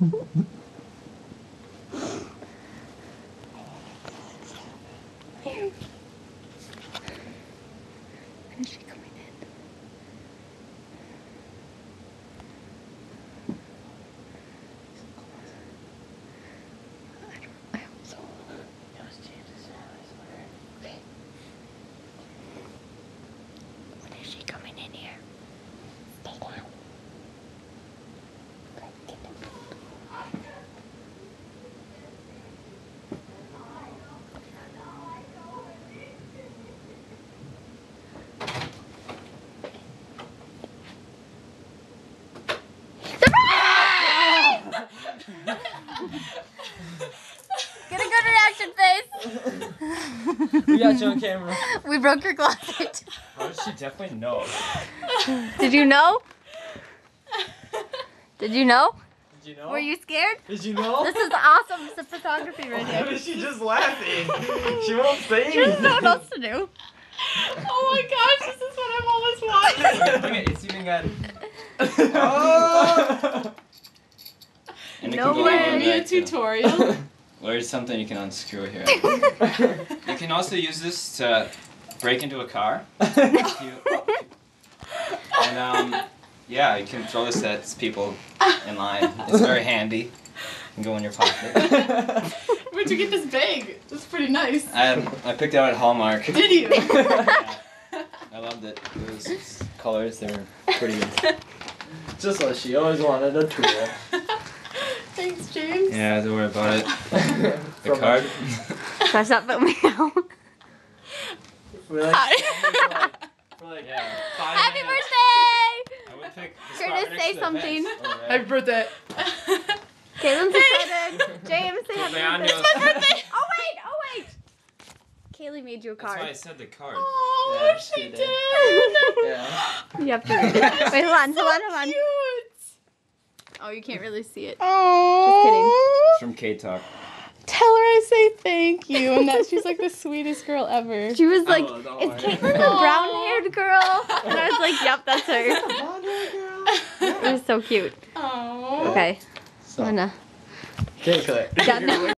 Here. When is she coming in? I hope so. Okay. When is she coming in here? Stay down. Okay, get down. Get a good reaction face. We got you on camera. We broke your closet. How did she definitely know? Did you know? Did you know? Did you know? Were you scared? Did you know? This is awesome photography right Why here. was she just laughing? She won't say She doesn't know what anything. else to do. Oh my gosh, this is what I've always wanted. Look at it's even got. Oh! And it No can go way. on Give me a back too. tutorial. Or it's something you can unscrew here. You can also use this to break into a car. If you- and yeah, you can throw this at people in line. It's very handy. You can go in your pocket. Where'd you get this bag? It's pretty nice. I picked it out at Hallmark. Did you? Yeah. I loved it. Those colors, they were pretty good. Just what she always wanted, a tool. Thanks, James. Yeah, don't worry about it. The From card. That's not put me out. We're like, for like Yeah. 5 Happy minutes. birthday! I would pick the Curtis, spot next say to the something. vents over there. Happy birthday. Caitlin said James, say happy Cumpleaños. birthday. Oh wait! Kaylee made you a That's why I card. said the card. Oh, Yeah, she she did. did. Yeah. You have to read it. Wait, hold on. Cute. Oh, you can't really see it. Oh. It's from K-Talk. Tell her I say thank you and that she's like the sweetest girl ever. She was like, Oh, don't is worry. Caitlin the brown-haired girl? And I was like, yep, that's her. Blonde hair girl. It was so cute. Oh. Okay, So, I'm gonna... okay, click. Done.